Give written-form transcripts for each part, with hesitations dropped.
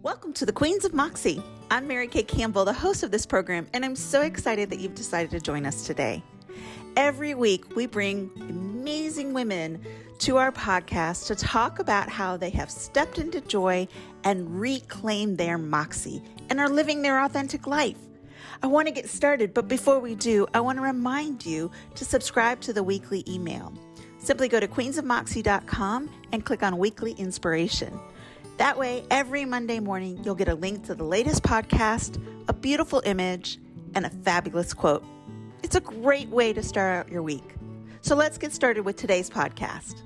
Welcome to the Queens of Moxie. I'm Mary Kay Campbell, the host of this program, and I'm so excited that you've decided to join us today. Every week, we bring amazing women to our podcast to talk about how they have stepped into joy and reclaimed their moxie and are living their authentic life. I want to get started, but before we do, I want to remind you to subscribe to the weekly email. Simply go to queensofmoxie.com and click on Weekly Inspiration. That way, every Monday morning, you'll get a link to the latest podcast, a beautiful image, and a fabulous quote. It's a great way to start out your week. So let's get started with today's podcast.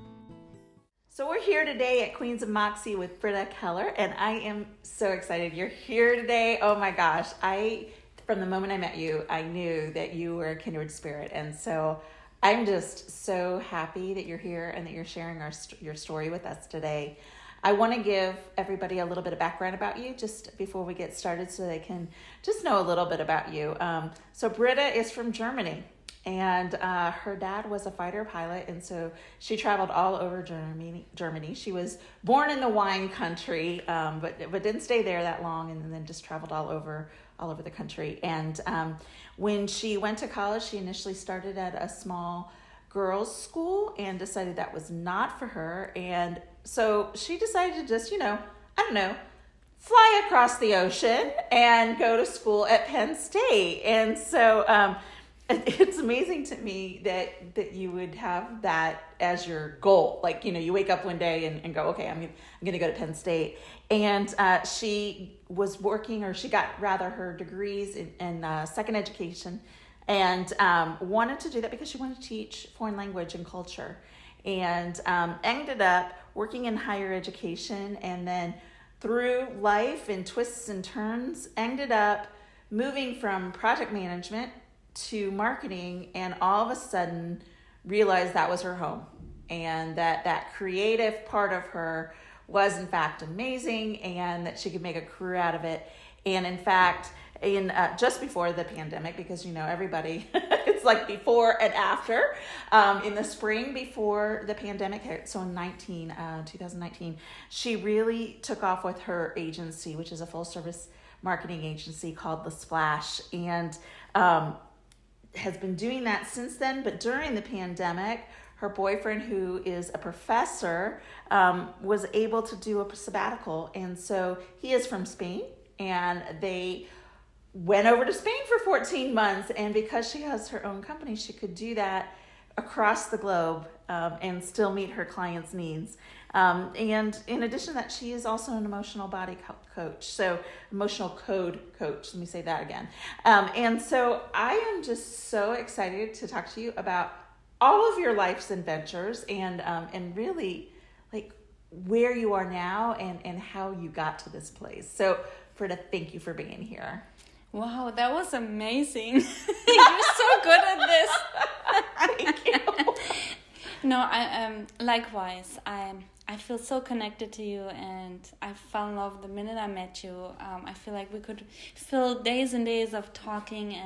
So we're here today at Queens of Moxie with Britta Keller, and I am so excited you're here today. Oh my gosh, from the moment I met you, I knew that you were a kindred spirit, and so I'm just so happy that you're here and that you're sharing your story with us today. I want to give everybody a little bit of background about you just before we get started so they can just know a little bit about you. So Britta is from Germany, and her dad was a fighter pilot, and so she traveled all over Germany. She was born in the wine country, but didn't stay there that long, and then just traveled all over the country. And when she went to college, she initially started at a small girls' school and decided that was not for her. And so she decided to just, fly across the ocean and go to school at Penn State. And so it's amazing to me that you would have that as your goal. Like, you wake up one day and go, okay, I'm going to go to Penn State. And she was she got her degrees in second education, and wanted to do that because she wanted to teach foreign language and culture, and ended up working in higher education, and then through life and twists and turns, ended up moving from project management to marketing, and all of a sudden realized that was her home, and that creative part of her was in fact amazing, and that she could make a career out of it. And in fact, in just before the pandemic, because everybody it's like before and after, in the spring before the pandemic hit, so in 2019, she really took off with her agency, which is a full service marketing agency called The Splash, and has been doing that since then. But during the pandemic, her boyfriend, who is a professor, was able to do a sabbatical, and so he is from Spain, and they went over to Spain for 14 months, and because she has her own company, she could do that across the globe and still meet her clients' needs. And in addition to that, she is also an emotional body coach, so emotional code coach. Let me say that again. And so I am just so excited to talk to you about all of your life's adventures and really like where you are now and how you got to this place. So Britta, thank you for being here. Wow, that was amazing. You're so good at this. Thank you. No, I likewise. I feel so connected to you, and I fell in love the minute I met you. I feel like we could fill days and days of talking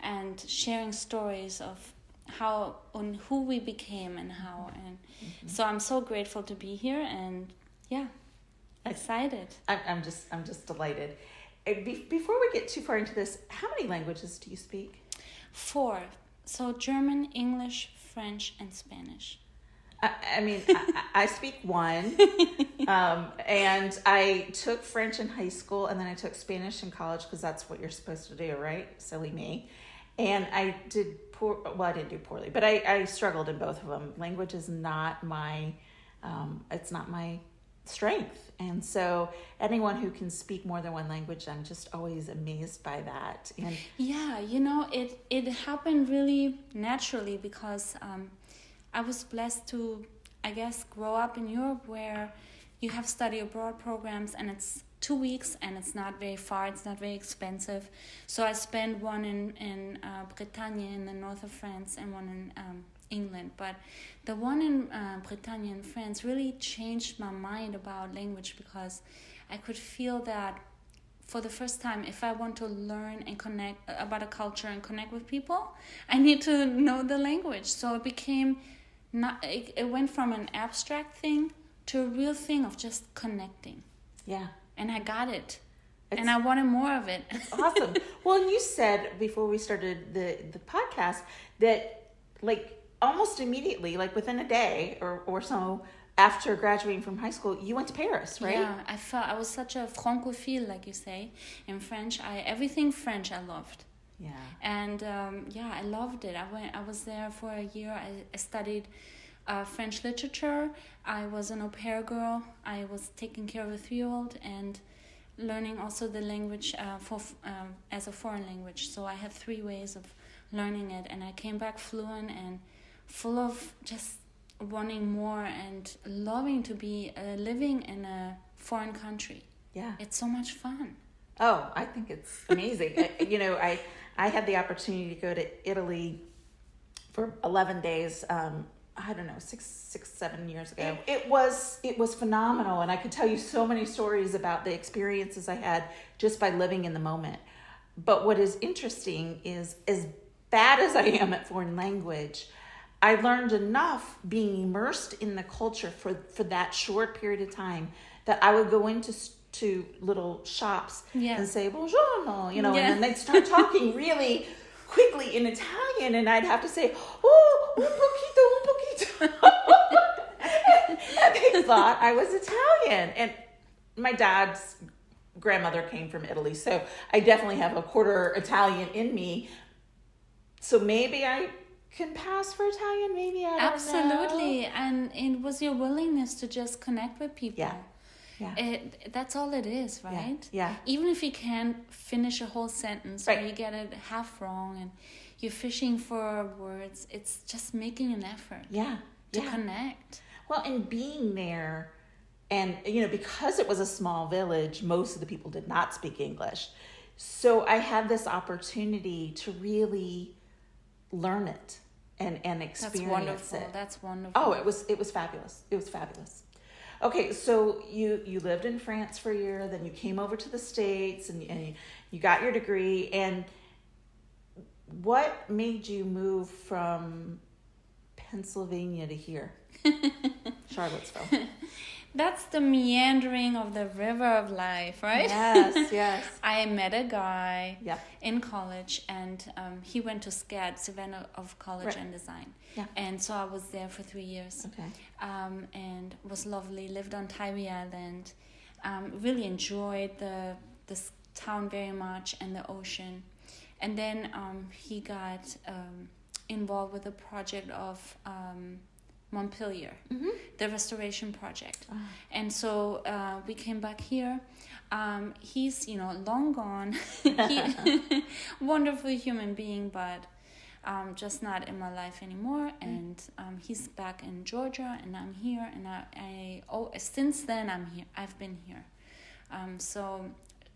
and sharing stories of how and who we became and how. And so I'm so grateful to be here, and yeah, excited. I'm just delighted. Before we get too far into this, how many languages do you speak? 4. So German, English, French, and Spanish. I speak 1, and I took French in high school, and then I took Spanish in college because that's what you're supposed to do, right? Silly me. And I did I didn't do poorly, but I struggled in both of them. Language is not it's not my strength. And so anyone who can speak more than one language, I'm just always amazed by that. And yeah, it happened really naturally because I was blessed to, I guess, grow up in Europe where you have study abroad programs, and it's 2 weeks, and it's not very far, it's not very expensive. So I spent one in Bretagne in the north of France and one in England. But the one in Bretagne in France really changed my mind about language, because I could feel that for the first time, if I want to learn and connect about a culture and connect with people, I need to know the language. So it went from an abstract thing to a real thing of just connecting. Yeah. and I got it. And I wanted more of it. Awesome. Well, and you said before we started the podcast that like almost immediately, like within a day or so after graduating from high school, you went to Paris, right? Yeah, I was such a francophile, like you say, in French. Everything French I loved. Yeah. And I loved it. I was there for a year. I studied French literature. I was an au pair girl. I was taking care of a 3-year-old and learning also the language as a foreign language. So I had 3 ways of learning it, and I came back fluent and full of just wanting more and loving to be living in a foreign country. Yeah, it's so much fun. Oh, I think it's amazing. I had the opportunity to go to Italy for 11 days. I don't know, 7 years ago. It was phenomenal, and I could tell you so many stories about the experiences I had just by living in the moment. But what is interesting is, as bad as I am at foreign language, I learned enough being immersed in the culture for that short period of time that I would go into little shops and say buongiorno, and then they'd start talking really quickly in Italian, and I'd have to say, oh, un poquito. And they thought I was Italian. And my dad's grandmother came from Italy, so I definitely have a quarter Italian in me. So maybe I can pass for Italian, maybe I don't Absolutely. know. And it was your willingness to just connect with people. Yeah. That's all it is, right? Yeah. Even if you can't finish a whole sentence, or you get it half wrong and you're fishing for words, it's just making an effort to connect. Well, and being there, and because it was a small village, most of the people did not speak English. So I had this opportunity to really learn it and experience it. That's wonderful. Oh, it was fabulous. It was fabulous. Okay, so you lived in France for a year, then you came over to the States, and you got your degree. And what made you move from Pennsylvania to here, Charlottesville? That's the meandering of the river of life, right? Yes. I met a guy in college, and he went to SCAD, Savannah of College and Design. Yeah. And so I was there for 3 years. Okay. And it was lovely, lived on Tybee Island, really enjoyed this town very much and the ocean. And then he got involved with a project of Montpelier, the restoration project. Oh. And so we came back here. He's, long gone. Wonderful human being, but just not in my life anymore. And he's back in Georgia, and I'm here. And since then I've been here. So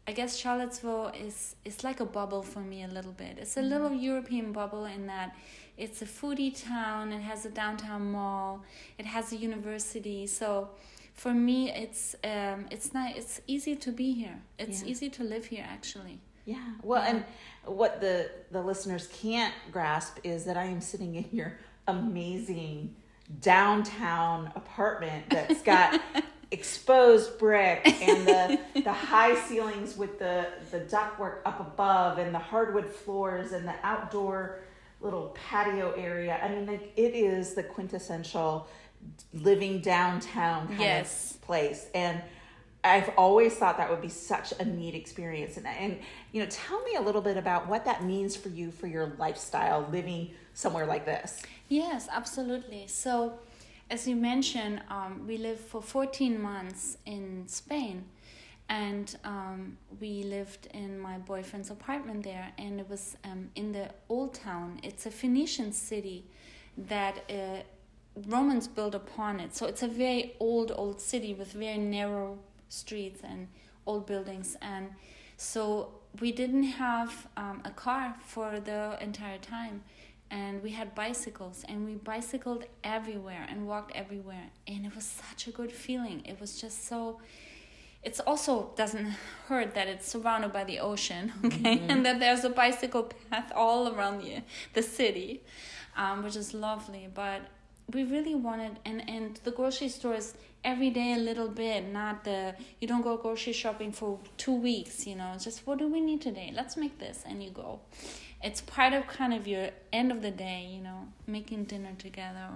I guess Charlottesville is like a bubble for me a little bit. It's a little European bubble in that it's a foodie town. It has a downtown mall. It has a university. So for me, it's nice. It's easy to be here. It's easy to live here, actually. Yeah. Well, and what the listeners can't grasp is that I am sitting in your amazing downtown apartment that's got exposed brick and the high ceilings with the ductwork up above and the hardwood floors and the outdoor little patio area. I mean, like, it is the quintessential living downtown kind of place. And I've always thought that would be such a neat experience. And tell me a little bit about what that means for you, for your lifestyle, living somewhere like this. Yes, absolutely. So, as you mentioned, we lived for 14 months in Spain, and we lived in my boyfriend's apartment there, and it was in the old town. It's a Phoenician city that Romans built upon it. So it's a very old city with very narrow streets and old buildings. And so we didn't have a car for the entire time. And we had bicycles, and we bicycled everywhere and walked everywhere. And it was such a good feeling. It was just so... It also doesn't hurt that it's surrounded by the ocean, okay? And that there's a bicycle path all around the city, which is lovely. But we really wanted, and the grocery store is every day a little bit, not you don't go grocery shopping for 2 weeks, it's just, what do we need today? Let's make this, and you go. It's part of kind of your end of the day, making dinner together.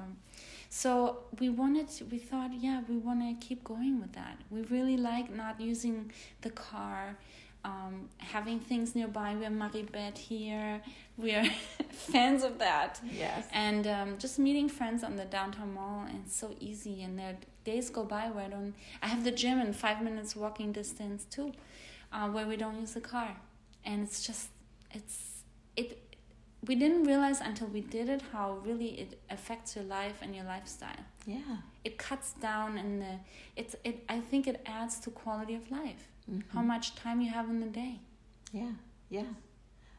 So we thought, we want to keep going with that. We really like not using the car, having things nearby. We have Maribeth here. We are fans of that. Yes. And just meeting friends on the downtown mall, and it's so easy. And there days go by where I have the gym in 5 minutes walking distance too, where we don't use the car. And it's just, we didn't realize until we did it how really it affects your life and your lifestyle. Yeah. It cuts down, and I think it adds to quality of life. Mm-hmm. How much time you have in the day. Yeah.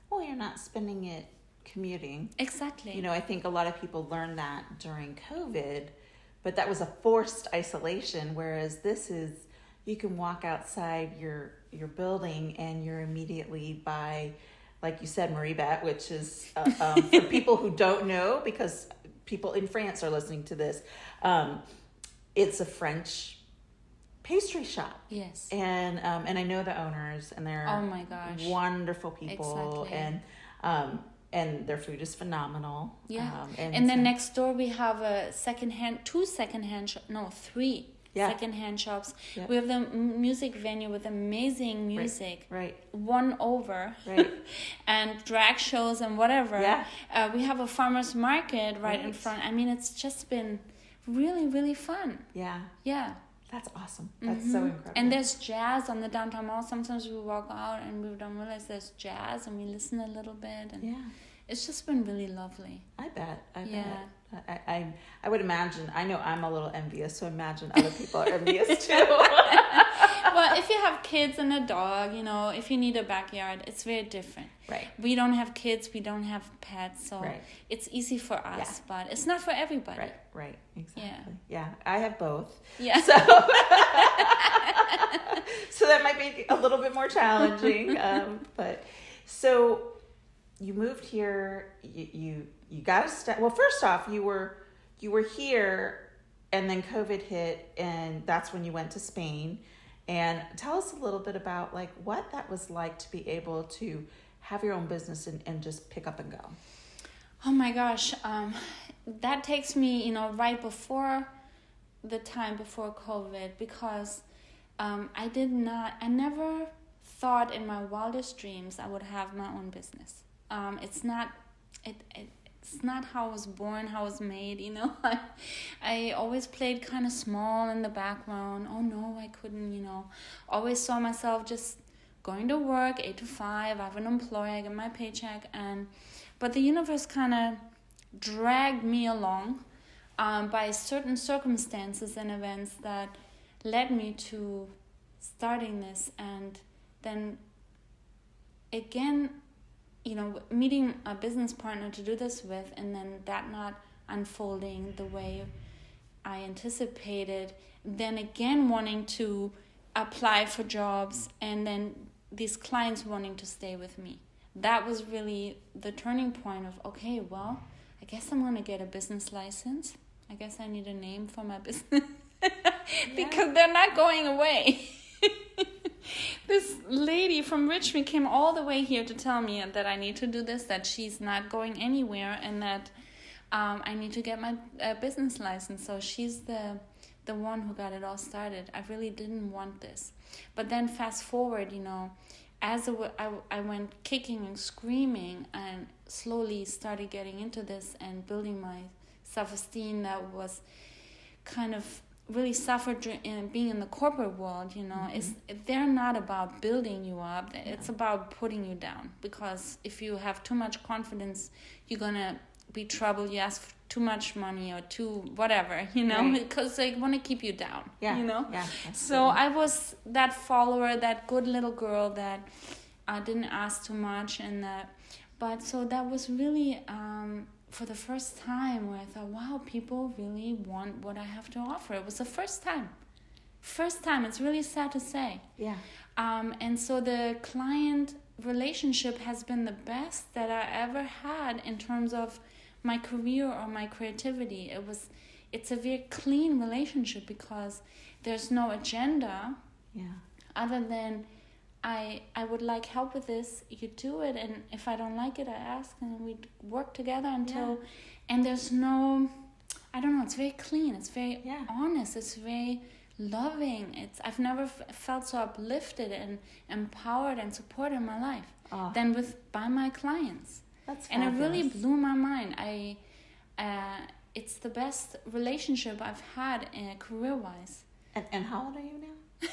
Well, you're not spending it commuting. Exactly. I think a lot of people learned that during COVID, but that was a forced isolation, whereas this is, you can walk outside your building and you're immediately by, like you said, Maribeth, which is, for people who don't know, because people in France are listening to this, it's a French pastry shop. Yes. And I know the owners, and they're oh my gosh, wandeful people. Exactly. And their food is phenomenal. Yeah. And then next door we have three secondhand shops. Yep. We have the music venue with amazing music. Right. Won over. Right. And drag shows and whatever. Yeah. We have a farmer's market right in front. I mean, it's just been really, really fun. Yeah. Yeah. That's awesome. That's so incredible. And there's jazz on the downtown mall. Sometimes we walk out and we don't realize there's jazz, and we listen a little bit. And it's just been really lovely. I bet. I would imagine. I know I'm a little envious, so imagine other people are envious too. Well, if you have kids and a dog, if you need a backyard, it's very different. Right. We don't have kids. We don't have pets, so it's easy for us, but it's not for everybody. Right. Exactly. Yeah. I have both. Yeah. So, so that might be a little bit more challenging. But so you moved here. You got to well. First off, you were here, and then COVID hit, and that's when you went to Spain. And tell us a little bit about what that was like to be able to have your own business and just pick up and go. Oh my gosh, that takes me, right before the time before COVID, because I never thought in my wildest dreams I would have my own business. It's not how I was born, how I was made, I always played kind of small in the background. Oh no, I couldn't, always saw myself just going to work 8 to 5. I have an employer, I get my paycheck, but the universe kind of dragged me along by certain circumstances and events that led me to starting this, and then again, meeting a business partner to do this with, and then that not unfolding the way I anticipated, then again wanting to apply for jobs, and then these clients wanting to stay with me. That was really the turning point of, okay, well, I guess I'm going to get a business license. I guess I need a name for my business because they're not going away. This lady from Richmond came all the way here to tell me that I need to do this, that she's not going anywhere, and that I need to get my business license. So she's the one who got it all started. I really didn't want this. But then fast forward, as I went kicking and screaming and slowly started getting into this and building my self-esteem that was kind of really suffered in being in the corporate world, they're not about building you up. It's about putting you down, because if you have too much confidence, you're going to be trouble. You ask for too much money or too whatever, because they want to keep you down, So I was that follower, that good little girl that didn't ask too much, but so that was really for the first time where I thought, wow, people really want what I have to offer. It was the first time. It's really sad to say. Yeah. And so the client relationship has been the best that I ever had in terms of my career or my creativity. It's a very clean relationship because there's no agenda other than I would like help with this, you do it, and if I don't like it, I ask, and we work together until, and there's no, I don't know, it's very clean, it's very honest, it's very loving. I've never felt so uplifted and empowered and supported in my life than by my clients. That's and fabulous. it really blew my mind. It's the best relationship I've had career-wise. And how old are you now?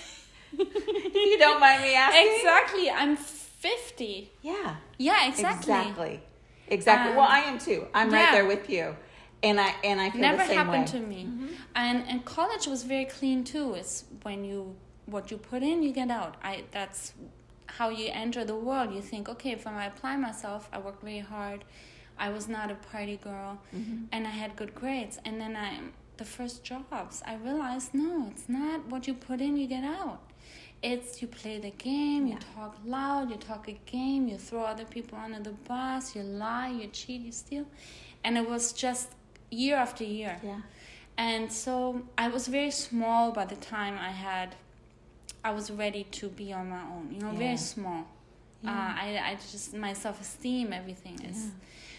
If you don't mind me asking. Exactly, I'm 50. Yeah. Yeah, exactly. Exactly. Well, I am too. I'm right there with you. And I feel never the same happened way. to me. And college was very clean too. It's what you put in, you get out. That's how you enter the world. You think, okay, if I apply myself, I worked very hard. I was not a party girl, and I had good grades. And then the first jobs, I realized, no, it's not what you put in, you get out. It's you play the game, you talk loud, you talk a game, you throw other people under the bus, you lie, you cheat, you steal. And it was just year after year. Yeah. And so I was very small by the time I was ready to be on my own, very small. I just, my self-esteem, everything is.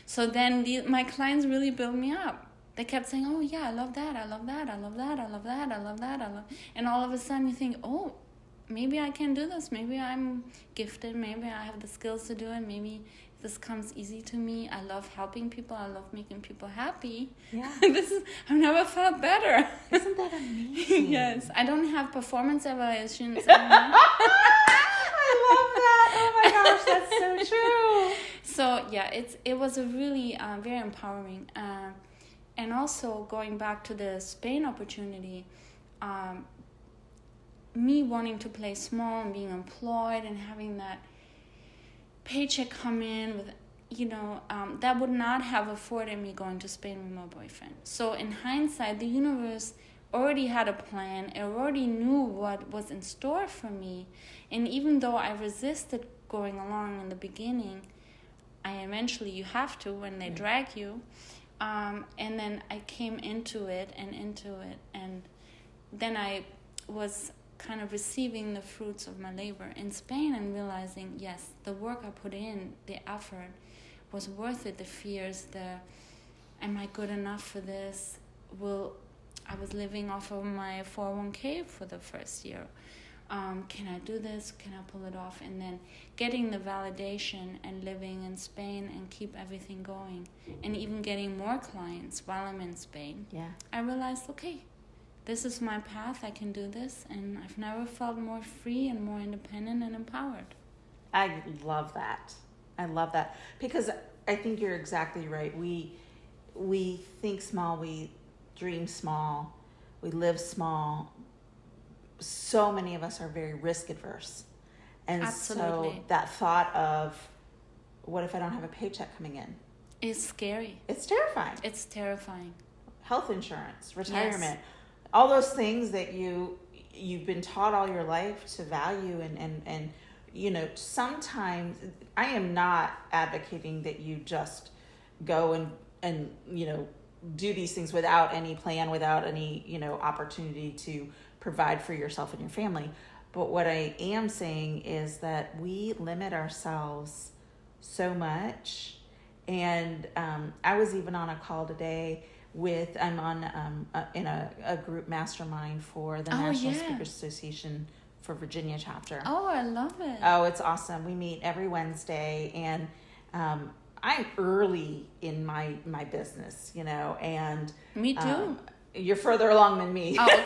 So then my clients really built me up. They kept saying, oh yeah, I love that, I love that, I love that, I love that, I love that, I love. And all of a sudden you think, oh, maybe I can do this. Maybe I'm gifted. Maybe I have the skills to do it. Maybe this comes easy to me. I love helping people. I love making people happy. Yeah. I've never felt better. Isn't that amazing? Yes. I don't have performance evaluations. I love that. Oh my gosh, that's so true. So yeah, it was a really very empowering. And also going back to the Spain opportunity, me wanting to play small and being employed and having that paycheck come in with, that would not have afforded me going to Spain with my boyfriend. So in hindsight, the universe already had a plan. It already knew what was in store for me. And even though I resisted going along in the beginning, you have to when they drag you. And then I came into it. And then I was kind of receiving the fruits of my labor in Spain and realizing, yes, the work I put in, the effort was worth it. The fears, am I good enough for this? I was living off of my 401k for the first year. Can I do this? Can I pull it off? And then getting the validation and living in Spain and keep everything going and even getting more clients while I'm in Spain. Yeah. I realized, okay, this is my path. I can do this. And I've never felt more free and more independent and empowered. I love that. Because I think you're exactly right. We think small, we dream small, we live small. So many of us are very risk adverse. And Absolutely. So that thought of, what if I don't have a paycheck coming in? It's scary. It's terrifying. It's terrifying. Health insurance, retirement, all those things that you've been taught all your life to value and sometimes I am not advocating that you just go and do these things without any plan, without any, opportunity to provide for yourself and your family. But what I am saying is that we limit ourselves so much. And I was even on a call today I'm on in a group mastermind for the National Speakers Association for Virginia chapter. Oh, I love it. Oh, it's awesome. We meet every Wednesday, and I'm early in my business, and me too. You're further along than me. Oh, okay.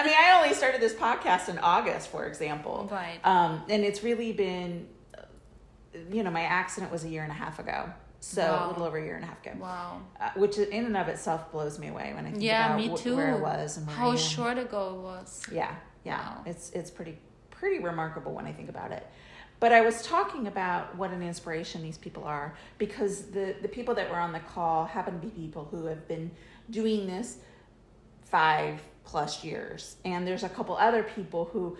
I mean, I only started this podcast in August, for example. Right. And it's really been, my accident was a year and a half ago. So a little over a year and a half ago. Wow. Which in and of itself blows me away when I think about me too. Where I was and where I am. How short ago it was. Yeah. Wow. It's pretty remarkable when I think about it. But I was talking about what an inspiration these people are, because the people that were on the call happen to be people who have been doing this 5+ years. And there's a couple other people who,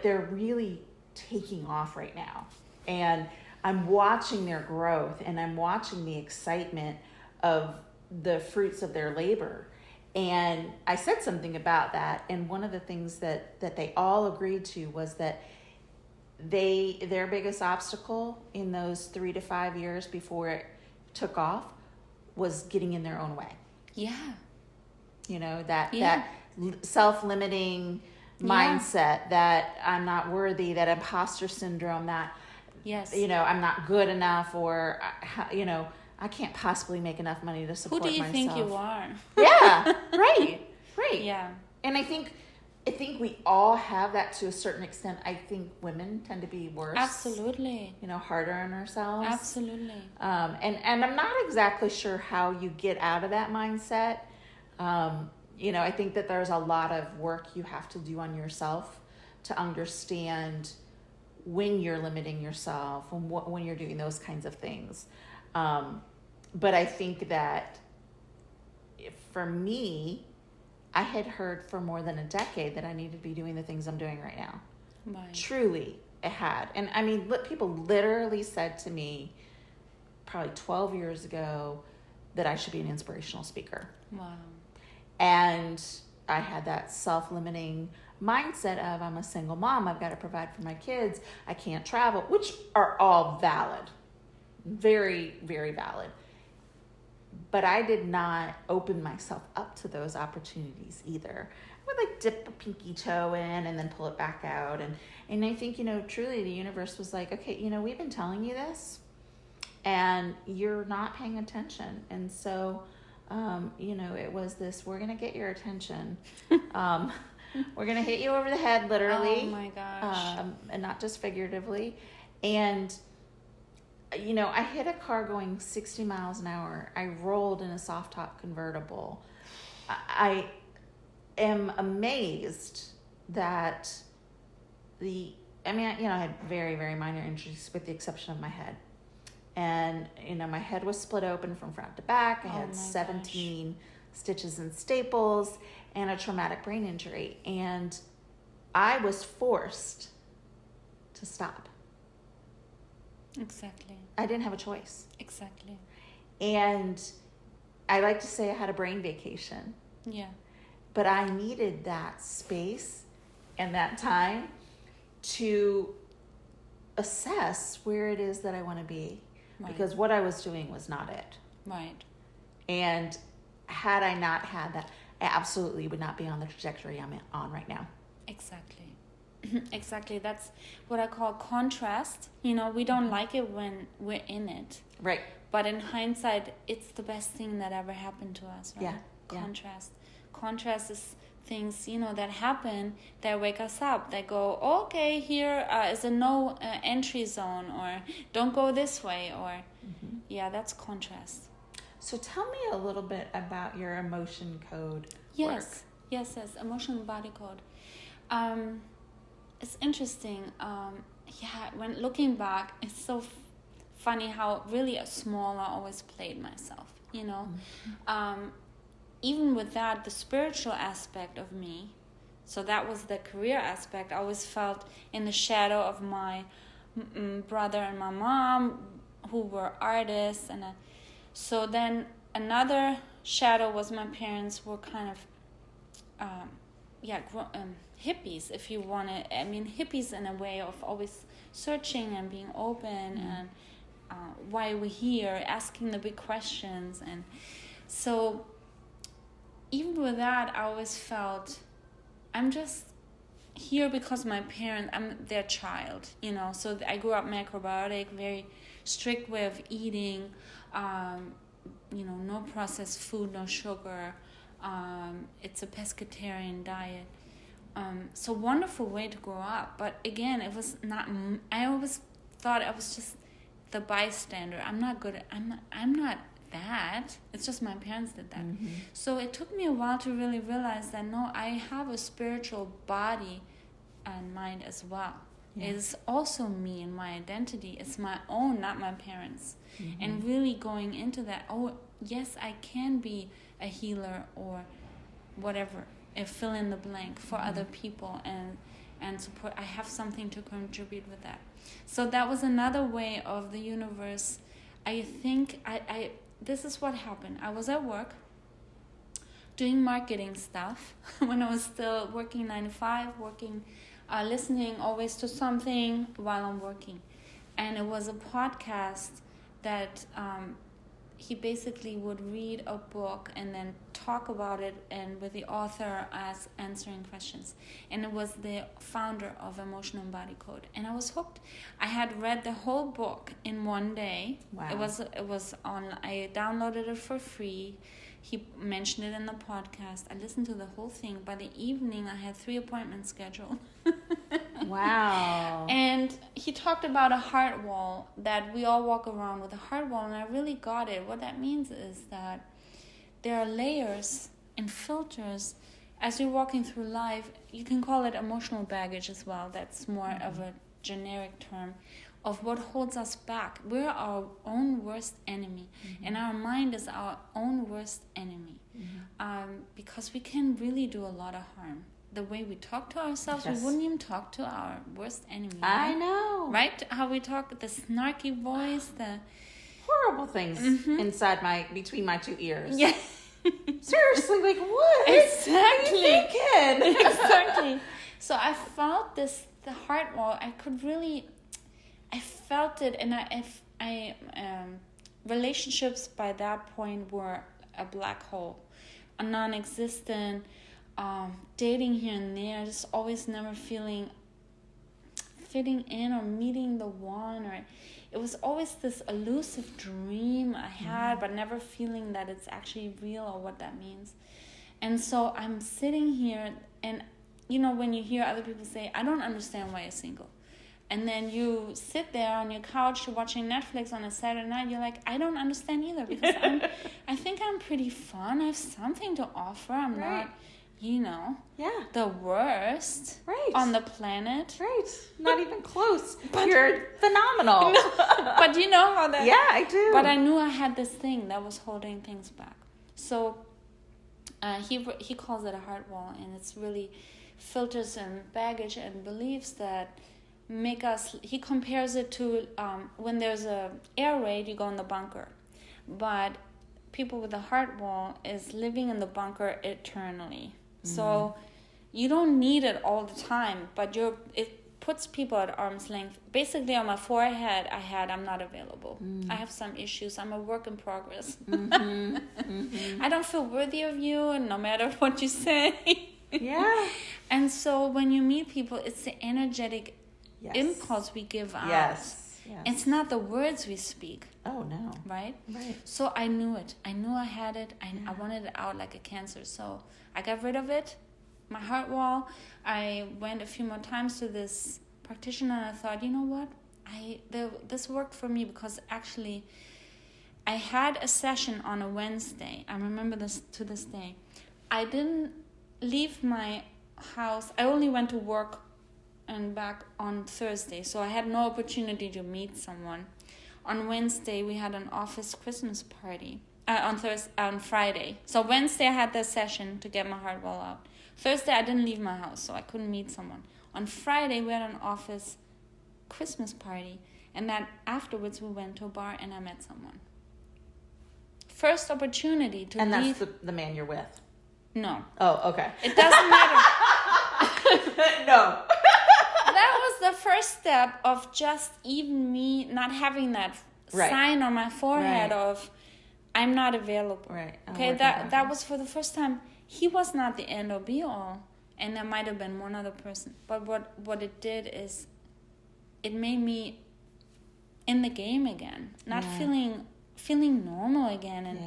they're really taking off right now. And I'm watching their growth, and I'm watching the excitement of the fruits of their labor. And I said something about that, and one of the things that they all agreed to was that their biggest obstacle in those 3 to 5 years before it took off was getting in their own way. Yeah. That self-limiting mindset, that I'm not worthy, that imposter syndrome, that I'm not good enough, or I can't possibly make enough money to support myself. Who do you think you are? Yeah, right. Yeah. And I think we all have that to a certain extent. I think women tend to be worse. Absolutely. Harder on ourselves. Absolutely. And I'm not exactly sure how you get out of that mindset. I think that there's a lot of work you have to do on yourself to understand when you're limiting yourself and when you're doing those kinds of things. But I think that for me, I had heard for more than a decade that I needed to be doing the things I'm doing right now. Right. Truly, it had. And I mean, people literally said to me probably 12 years ago that I should be an inspirational speaker. Wow. And I had that self-limiting mindset of, I'm a single mom, I've got to provide for my kids, I can't travel, which are all valid. Very, very valid. But I did not open myself up to those opportunities either. I would dip a pinky toe in and then pull it back out. And I think, truly the universe was like, okay, we've been telling you this and you're not paying attention. And so, it was this, we're going to get your attention. We're going to hit you over the head, literally. Oh my gosh. And not just figuratively. And I hit a car going 60 miles an hour. I rolled in a soft top convertible. I am amazed that I had very, very minor injuries with the exception of my head. And, my head was split open from front to back. I had 17 stitches and staples and a traumatic brain injury. And I was forced to stop. Exactly. I didn't have a choice. Exactly. And I like to say I had a brain vacation. Yeah. But I needed that space and that time to assess where it is that I want to be. Right. Because what I was doing was not it. Right. And had I not had that, I absolutely would not be on the trajectory I'm on right now. Exactly. Exactly. That's what I call contrast. We don't like it when we're in it. Right. But in hindsight, it's the best thing that ever happened to us, right? Yeah. Contrast. Contrast is things, that happen, that wake us up, that go, okay, here is a no entry zone, or don't go this way, or, that's contrast. So tell me a little bit about your emotion code work. Yes, emotional body code. It's interesting. When looking back, it's so funny how really small I always played myself, even with that, the spiritual aspect of me, so that was the career aspect, I always felt in the shadow of my brother and my mom, who were artists. And so then another shadow was my parents were kind of hippies, if you want to. Hippies in a way of always searching and being open, and why we're here, asking the big questions. And so even with that, I always felt I'm just here because my parents, I'm their child, so I grew up macrobiotic, very strict way of eating, no processed food, no sugar. It's a pescatarian diet. So wonderful way to grow up. But again, it was not, I always thought I was just the bystander. I'm not good. I'm not that. It's just my parents did that. Mm-hmm. So it took me a while to really realize that no, I have a spiritual body and mind as well. Yeah. It's also me and my identity. It's my own, not my parents. Mm-hmm. And really going into that, yes, I can be a healer or whatever, fill in the blank for other people, and and support. I have something to contribute with that. So that was another way of the universe. I think this is what happened. I was at work doing marketing stuff when I was still working 9 to 5, listening always to something while I'm working. And it was a podcast that he basically would read a book and then talk about it, and with the author as answering questions. And it was the founder of Emotional Body Code, and I was hooked. I had read the whole book in one day. Wow. It was on. I downloaded it for free. He mentioned it in the podcast. I listened to the whole thing. By the evening, I had 3 appointments scheduled. Wow. And he talked about a heart wall, that we all walk around with a heart wall, and I really got it. What that means is that there are layers and filters as you're walking through life. You can call it emotional baggage as well. That's more of a generic term of what holds us back. We're our own worst enemy, and our mind is our own worst enemy, because we can really do a lot of harm. The way we talk to ourselves, Yes. we wouldn't even talk to our worst enemy. I right? know. Right? How we talk, the snarky voice, the Horrible things between my two ears. yeah. Seriously, like what? Exactly. What are you thinking? Exactly. So I felt the heart wall. I felt it, and I relationships by that point were a black hole, a non-existent, dating here and there, just always never feeling fitting in or meeting the one, or it was always this elusive dream I had, but never feeling that it's actually real or what that means. And so I'm sitting here, and when you hear other people say, I don't understand why you're single. And then you sit there on your couch watching Netflix on a Saturday night, you're like, I don't understand either, because I think I'm pretty fun. I have something to offer. I'm not, the worst on the planet. Right. Not even close. But you're phenomenal. No, but you know how that... Yeah, I do. But I knew I had this thing that was holding things back. So he calls it a heart wall, and it's really filters and baggage and beliefs that make us... He compares it to when there's a air raid, you go in the bunker. But people with a heart wall is living in the bunker eternally. So you don't need it all the time, but it puts people at arm's length. Basically, on my forehead, I'm not available. I have some issues. I'm a work in progress. I don't feel worthy of you, and no matter what you say. Yeah. And so when you meet people, it's the energetic impulse we give out. Yes. It's not the words we speak. Oh, no. Right? Right. So I knew it. I knew I had it. I wanted it out like a cancer. So I got rid of it. My heart wall. I went a few more times to this practitioner, and I thought, you know what? This worked for me, because actually I had a session on a Wednesday. I remember this to this day. I didn't leave my house. I only went to work and back on Thursday, so I had no opportunity to meet someone. On Wednesday, we had an office Christmas party. On Friday. So Wednesday, I had that session to get my heart wall out. Thursday, I didn't leave my house, so I couldn't meet someone. On Friday, we had an office Christmas party, and then afterwards, we went to a bar, and I met someone. First opportunity to leave. And that's the man you're with? No. Oh, okay. It doesn't matter. No. That was the first step of just even me not having that sign on my forehead of I'm not available. Right. Okay, that was for the first time. He was not the end or be all, and there might have been one other person. But what it did is it made me in the game again, not feeling normal again, and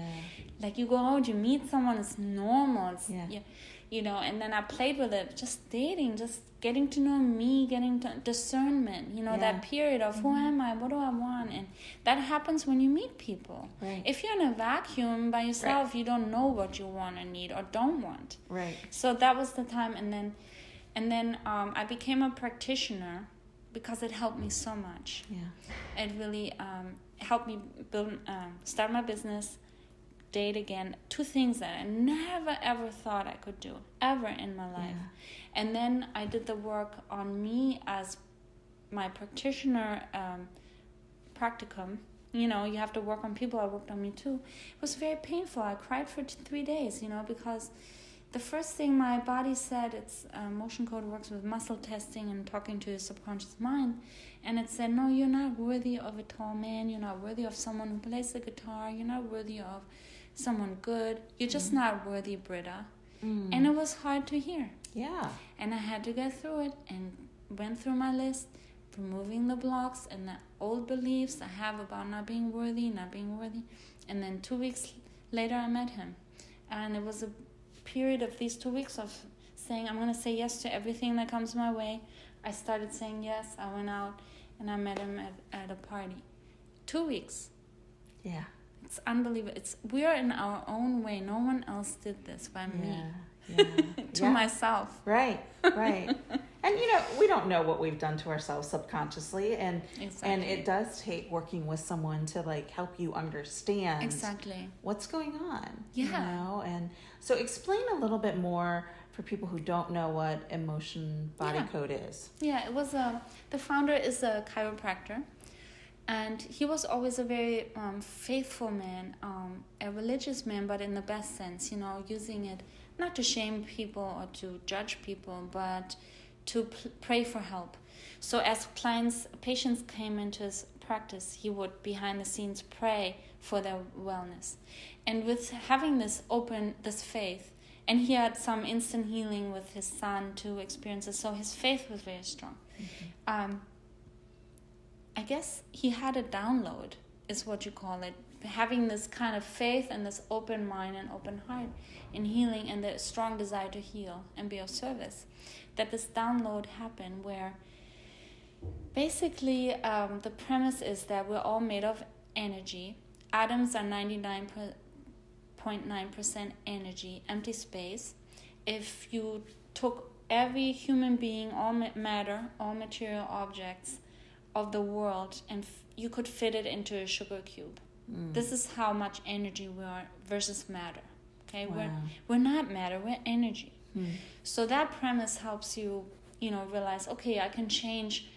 like you go out, you meet someone, it's normal. It's, and then I played with it, just dating, just getting to know me, getting to discernment, that period of who am I, what do I want, and that happens when you meet people. Right. If you're in a vacuum by yourself, you don't know what you want or need or don't want. Right. So that was the time, and then I became a practitioner because it helped me so much. Yeah. It really helped me start my business, date again. 2 things that I never ever thought I could do ever in my life. Yeah. And then I did the work on me as my practitioner practicum. You know, you have to work on people. I worked on me too. It was very painful. I cried for 3 days, you know, because the first thing my body said, it's motion code works with muscle testing and talking to your subconscious mind. And it said, no, you're not worthy of a tall man. You're not worthy of someone who plays the guitar. You're not worthy of someone good. You're just not worthy, Britta. And it was hard to hear. Yeah. And I had to get through it and went through my list, removing the blocks and the old beliefs I have about not being worthy. And then 2 weeks later, I met him. And it was a period of these 2 weeks of saying, I'm going to say yes to everything that comes my way. I started saying yes. I went out and I met him at a party. 2 weeks. Yeah. It's unbelievable. We are in our own way. No one else did this by me. Yeah. To myself. Right. And, you know, we don't know what we've done to ourselves subconsciously. And it does take working with someone to, like, help you understand what's going on. Yeah. You know? And so explain a little bit more for people who don't know what emotion body code is. Yeah, it was the founder is a chiropractor. And he was always a very faithful man, a religious man, but in the best sense, you know, using it not to shame people or to judge people, but to pray for help. So as patients came into his practice, he would behind the scenes pray for their wellness. And with having this faith, and he had some instant healing with his son, 2 experiences, so his faith was very strong. I guess he had a download, is what you call it, having this kind of faith and this open mind and open heart in healing and the strong desire to heal and be of service, that this download happened where basically the premise is that we're all made of energy. Atoms are 99.9% energy, empty space. If you took every human being, all matter, all material objects of the world, and you could fit it into a sugar cube. This is how much energy we are versus matter. Okay, wow. We're not matter, we're energy. So that premise helps you, you know, realize, okay, I can change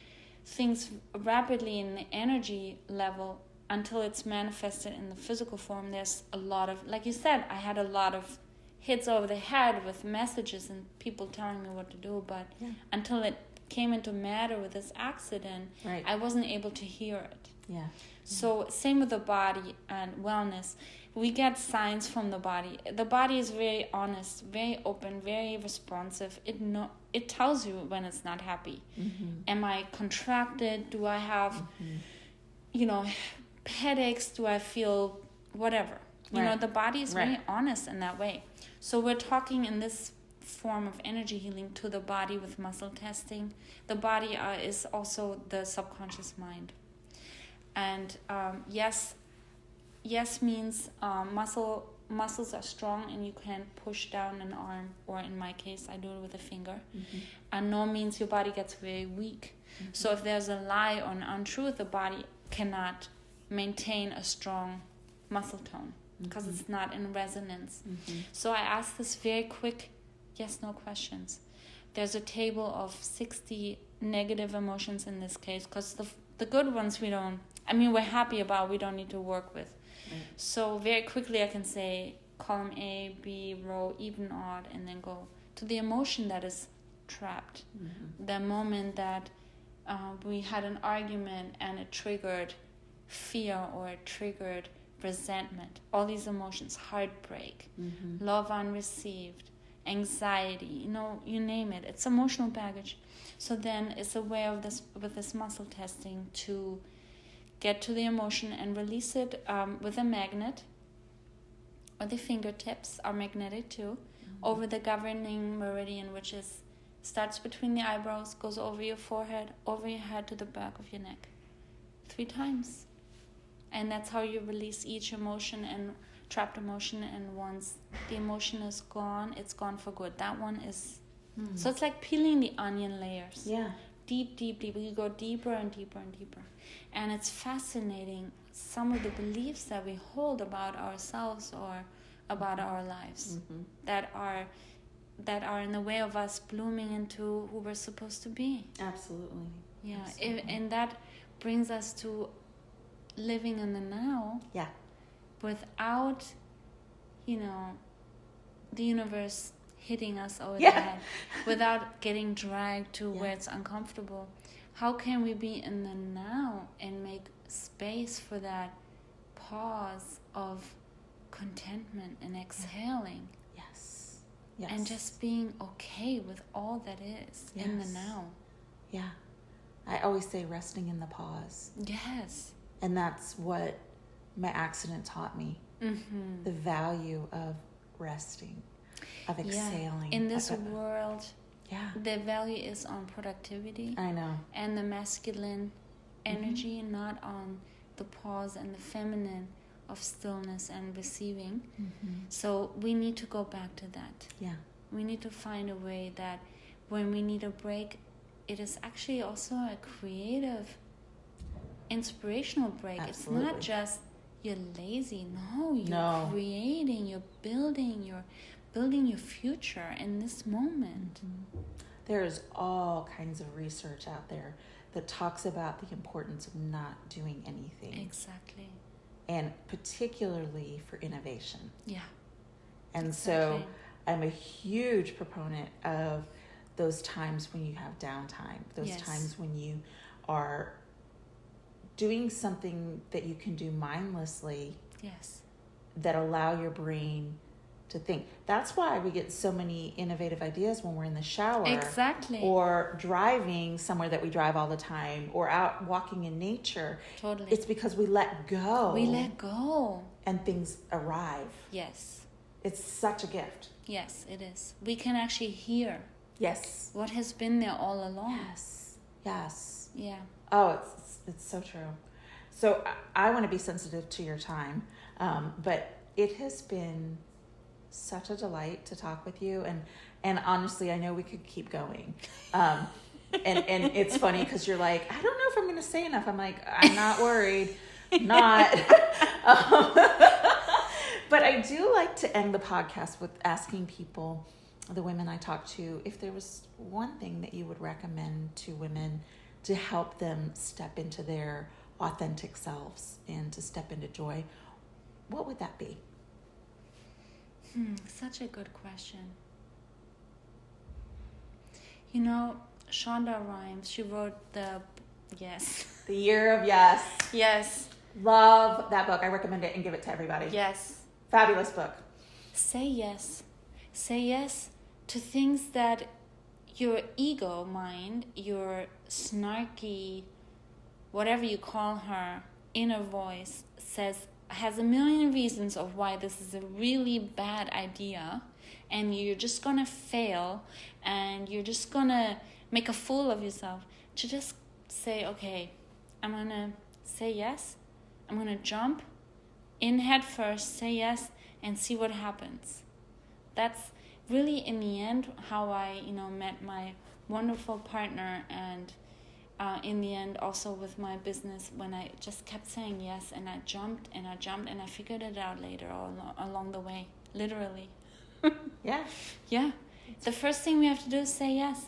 things rapidly in the energy level until it's manifested in the physical form. There's a lot of, like you said, I had a lot of hits over the head with messages and people telling me what to do, but until it came into matter with this accident, I wasn't able to hear it. So same with the body and wellness. We get signs from the body. The body is very honest, very open, very responsive. It tells you when it's not happy. Am I contracted? Do I have, you know, headaches? Do I feel whatever? You know, the body is very honest in that way. So we're talking in this form of energy healing to the body with muscle testing. The body is also the subconscious mind. And yes means muscles are strong and you can push down an arm, or in my case I do it with a finger. And no means your body gets very weak. So if there's a lie or an untruth, the body cannot maintain a strong muscle tone because it's not in resonance. So I ask this very quick yes/no questions. There's a table of 60 negative emotions in this case, because the good ones we're happy about, we don't need to work with. So very quickly I can say column A, B, row, even, odd, and then go to the emotion that is trapped. The moment that we had an argument and it triggered fear or it triggered resentment. All these emotions, heartbreak, love unreceived, anxiety, you know, you name it. It's emotional baggage. So then it's a way of this, with this muscle testing, to get to the emotion and release it with a magnet, or the fingertips are magnetic too, over the governing meridian, which starts between the eyebrows, goes over your forehead, over your head to the back of your neck, 3 times. And that's how you release each emotion and trapped emotion. And once the emotion is gone, it's gone for good. That one is so it's like peeling the onion layers. Deep. You go deeper and deeper and deeper. And it's fascinating. some of the beliefs that we hold about ourselves or about our lives that are in the way of us blooming into who we're supposed to be. Absolutely. Yeah. Absolutely. And that brings us to living in the now. Yeah. Without, the universe hitting us over the Yeah. head, without getting dragged to Yeah. where it's uncomfortable. How can we be in the now and make space for that pause of contentment and exhaling? Yes. Yes. And just being okay with all that is in the Yes. now. Yeah. I always say resting in the pause. Yes. And that's what my accident taught me. Mm-hmm. The value of resting, of exhaling. In this world, yeah, the value is on productivity. I know. And the masculine energy, not on the pause and the feminine of stillness and receiving. So we need to go back to that. Yeah. We need to find a way that when we need a break, it is actually also a creative, inspirational break. Absolutely. It's not just you're lazy. No, you're creating, you're building your future in this moment. There is all kinds of research out there that talks about the importance of not doing anything. Exactly. And particularly for innovation. Yeah. And Exactly. so I'm a huge proponent of those times when you have downtime, those Yes. times when you are doing something that you can do mindlessly Yes. that allow your brain to think. That's why we get so many innovative ideas when we're in the shower. Exactly. Or driving somewhere that we drive all the time, or out walking in nature. Totally. It's because we let go. We let go. And things arrive. Yes. It's such a gift. Yes, it is. We can actually hear Yes. what has been there all along. Yes. Yes. Yeah. Oh, it's so true. So I want to be sensitive to your time, but it has been such a delight to talk with you, and honestly, I know we could keep going. And it's funny because you're like, I don't know if I'm going to say enough. I'm like, I'm not worried, not. But I do like to end the podcast with asking people, the women I talk to, if there was one thing that you would recommend to women to help them step into their authentic selves and to step into joy, what would that be? Such a good question. You know, Shonda Rhimes, she wrote the Year of Yes. Yes. Love that book. I recommend it and give it to everybody. Yes. Fabulous book. Say yes. Say yes to things that your ego mind, your snarky, whatever you call her, inner voice has a million reasons of why this is a really bad idea, and you're just gonna fail, and you're just gonna make a fool of yourself. To just say, okay, I'm gonna say yes, I'm gonna jump in head first, say yes, and see what happens. That's really, in the end, how I, met my wonderful partner, and in the end, also with my business, when I just kept saying yes, and I jumped, and I figured it out later along the way, literally. Yeah. Yeah. The first thing we have to do is say yes.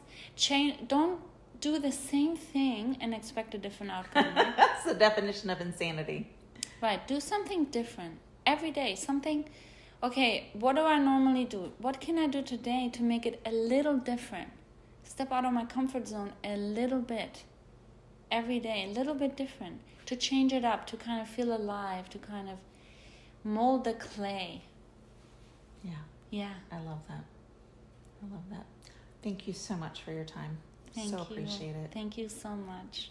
Don't do the same thing and expect a different outcome. Right? That's the definition of insanity. Right. Do something different every day. Okay, what do I normally do? What can I do today to make it a little different? Step out of my comfort zone a little bit. Every day, a little bit different. To change it up, to kind of feel alive, to kind of mold the clay. Yeah. Yeah. I love that. Thank you so much for your time. Thank you. Appreciate it. Thank you so much.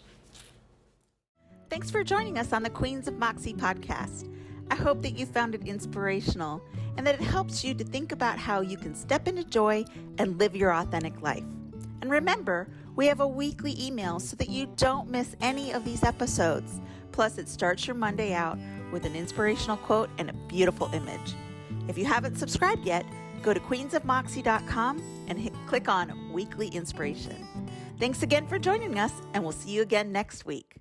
Thanks for joining us on the Queens of Moxie podcast. I hope that you found it inspirational and that it helps you to think about how you can step into joy and live your authentic life. And remember, we have a weekly email so that you don't miss any of these episodes. Plus, it starts your Monday out with an inspirational quote and a beautiful image. If you haven't subscribed yet, go to queensofmoxie.com and click on Weekly Inspiration. Thanks again for joining us, and we'll see you again next week.